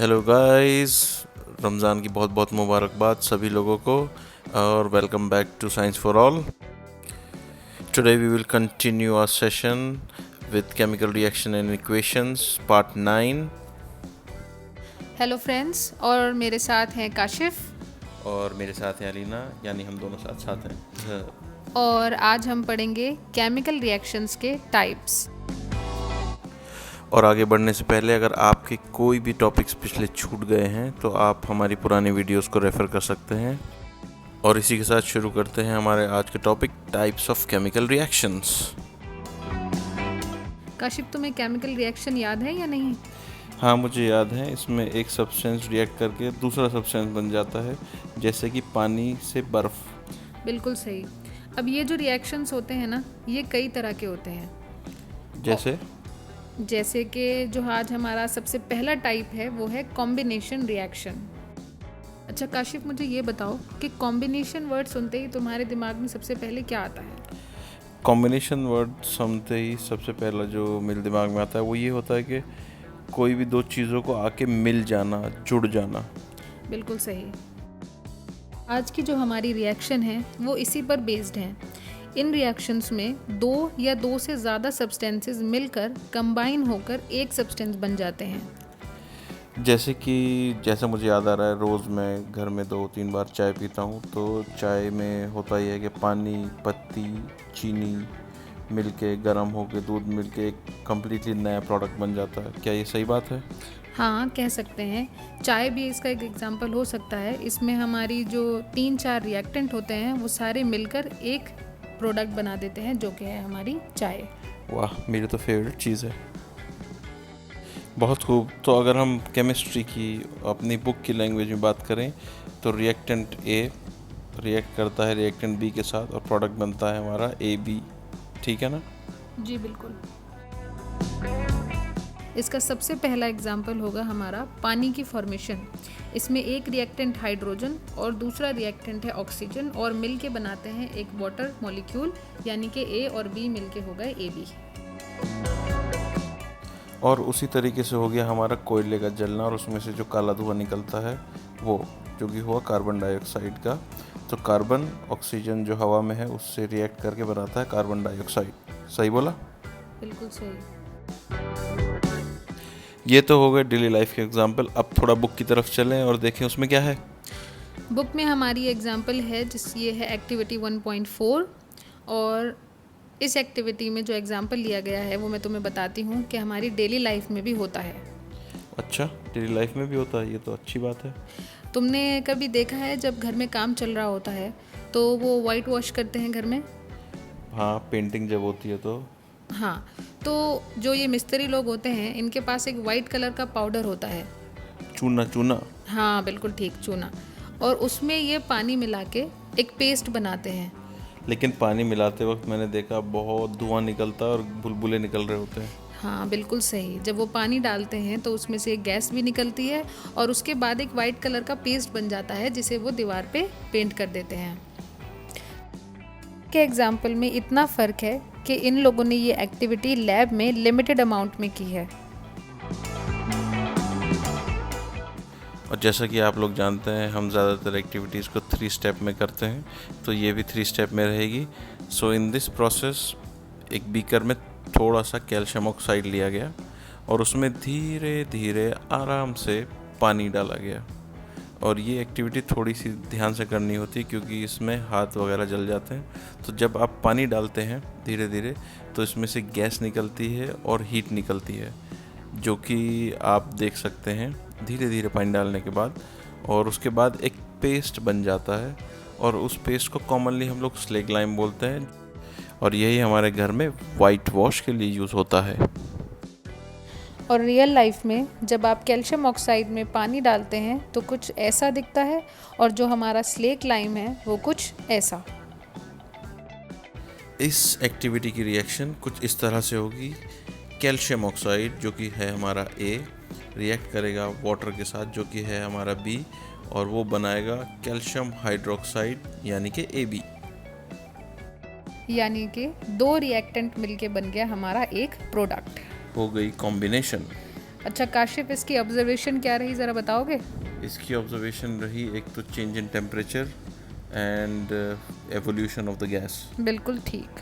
Hello guys, Ramzan की बहुत बहुत मुबारकबाद सभी लोगों को और welcome back to Science for All. Today we will continue our session with chemical reaction and equations part 9। Hello friends, और मेरे साथ हैं काशिफ। और मेरे साथ हैं अलीना, यानी हम दोनों साथ साथ हैं। और आज हम पढ़ेंगे केमिकल रिएक्शंस के टाइप्स। और आगे बढ़ने से पहले अगर आपके कोई भी टॉपिक्स पिछले छूट गए हैं तो आप हमारी पुरानी वीडियोस को रेफ़र कर सकते हैं। और इसी के साथ शुरू करते हैं हमारे आज के topic, types of chemical reactions. Kashif, तुम्हें केमिकल रिएक्शन याद है या नहीं? हाँ, मुझे याद है। इसमें एक सब्सटेंस रिएक्ट करके दूसरा सब्सटेंस बन जाता है, जैसे कि पानी से बर्फ़। बिल्कुल सही। अब ये जो रिएक्शंस होते हैं ना, ये कई तरह के होते हैं। जैसे कि जो आज हमारा सबसे पहला टाइप है वो है कॉम्बिनेशन रिएक्शन। अच्छा काशिफ, मुझे ये बताओ कि कॉम्बिनेशन वर्ड सुनते ही तुम्हारे दिमाग में सबसे पहले क्या आता है? कॉम्बिनेशन वर्ड सुनते ही सबसे पहला जो मेरे दिमाग में आता है वो ये होता है कि कोई भी दो चीज़ों को आके मिल जाना, जुड़ जाना। बिल्कुल सही। आज की जो हमारी रिएक्शन है वो इसी पर बेस्ड है। इन रिएक्शंस में दो या दो से ज़्यादा सब्सटेंसेस मिलकर कंबाइन होकर एक सब्सटेंस बन जाते हैं। जैसा मुझे याद आ रहा है, रोज़ मैं घर में 2-3 बार चाय पीता हूँ, तो चाय में होता ही है कि पानी, पत्ती, चीनी मिलके गर्म होके दूध मिलके एक कम्प्लीटली नया प्रोडक्ट बन जाता है। क्या ये सही बात है? हाँ, कह सकते हैं। चाय भी इसका एक एग्जाम्पल हो सकता है। इसमें हमारी जो 3-4 रिएक्टेंट होते हैं वो सारे मिलकर एक प्रोडक्ट बना देते हैं, जो कि है हमारी चाय। वाह, मेरी तो फेवरेट चीज़ है। बहुत खूब। तो अगर हम केमिस्ट्री की अपनी बुक की लैंग्वेज में बात करें तो रिएक्टेंट ए रिएक्ट करता है रिएक्टेंट बी के साथ और प्रोडक्ट बनता है हमारा ए बी। ठीक है ना? जी बिल्कुल। इसका सबसे पहला एग्जाम्पल होगा हमारा पानी की फॉर्मेशन। इसमें एक रिएक्टेंट हाइड्रोजन और दूसरा रिएक्टेंट है ऑक्सीजन, और मिल के बनाते हैं एक वाटर मॉलिक्यूल, यानी कि ए और बी मिल के हो गए ए बी। और उसी तरीके से हो गया हमारा कोयले का जलना, और उसमें से जो काला धुआं निकलता है वो जो कि हुआ कार्बन डाइऑक्साइड का। तो कार्बन ऑक्सीजन जो हवा में है उससे रिएक्ट करके बनाता है कार्बन डाइऑक्साइड। सही बोला? बिल्कुल सही। ये तो हो गए डेली लाइफ के एग्जाम्पल। अब थोड़ा बुक की तरफ चलें और देखें उसमें क्या है। बुक में हमारी एग्जाम्पल है ये है एक्टिविटी 1.4, और इस एक्टिविटी में जो एग्जाम्पल लिया गया है वो मैं तुम्हें बताती हूँ कि हमारी डेली लाइफ में भी होता है। अच्छा, डेली लाइफ में भी होता है? ये तो अच्छी बात है। तुमने कभी देखा है जब घर में काम चल रहा होता है तो वो वाइट वॉश करते हैं घर में? हाँ, पेंटिंग जब होती है तो। हाँ, तो जो ये मिस्त्री लोग होते हैं इनके पास एक वाइट कलर का पाउडर होता है। चूना चूना। हाँ बिल्कुल ठीक, चूना। और उसमें ये पानी मिला के एक पेस्ट बनाते हैं। लेकिन पानी मिलाते वक्त मैंने देखा बहुत धुआं निकलता है और बुलबुले निकल रहे होते हैं। हाँ बिल्कुल सही। जब वो पानी डालते हैं तो उसमें से एक गैस भी निकलती है, और उसके बाद एक वाइट कलर का पेस्ट बन जाता है जिसे वो दीवार पे पेंट कर देते हैं। के एग्जाम्पल में इतना फ़र्क है कि इन लोगों ने ये एक्टिविटी लैब में लिमिटेड अमाउंट में की है। और जैसा कि आप लोग जानते हैं, हम ज़्यादातर एक्टिविटीज़ को 3 स्टेप में करते हैं, तो ये भी 3 स्टेप में रहेगी। सो इन दिस प्रोसेस एक बीकर में थोड़ा सा कैल्शियम ऑक्साइड लिया गया और उसमें धीरे धीरे आराम से पानी डाला गया। और ये एक्टिविटी थोड़ी सी ध्यान से करनी होती है क्योंकि इसमें हाथ वगैरह जल जाते हैं। तो जब आप पानी डालते हैं धीरे धीरे तो इसमें से गैस निकलती है और हीट निकलती है, जो कि आप देख सकते हैं धीरे धीरे पानी डालने के बाद। और उसके बाद एक पेस्ट बन जाता है, और उस पेस्ट को कॉमनली हम लोग स्लेग लाइम बोलते हैं, और यही हमारे घर में वाइट वॉश के लिए यूज़ होता है। और रियल लाइफ में जब आप कैल्शियम ऑक्साइड में पानी डालते हैं तो कुछ ऐसा दिखता है, और जो हमारा स्लेक लाइम है वो कुछ ऐसा। इस एक्टिविटी की रिएक्शन कुछ इस तरह से होगी। कैल्शियम ऑक्साइड जो कि है हमारा ए रिएक्ट करेगा वाटर के साथ जो कि है हमारा बी, और वो बनाएगा कैल्शियम हाइड्रोक्साइड यानी कि ए बी। यानी कि दो रिएक्टेंट मिलके बन गया हमारा एक प्रोडक्ट। हो गई कॉम्बिनेशन। अच्छा काशिफ, इसकी ऑब्जर्वेशन क्या रही, ज़रा बताओगे? इसकी ऑब्जर्वेशन रही एक तो change in temperature and evolution of the gas. बिल्कुल ठीक।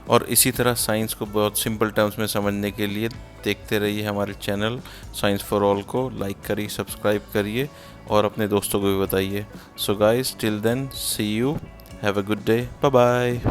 और इसी तरह साइंस को बहुत सिंपल टर्म्स में समझने के लिए देखते रहिए हमारे चैनल साइंस फॉर ऑल को। लाइक करिए, सब्सक्राइब करिए और अपने दोस्तों को भी बताइए। So guys, till then, see you, have a good day, bye bye.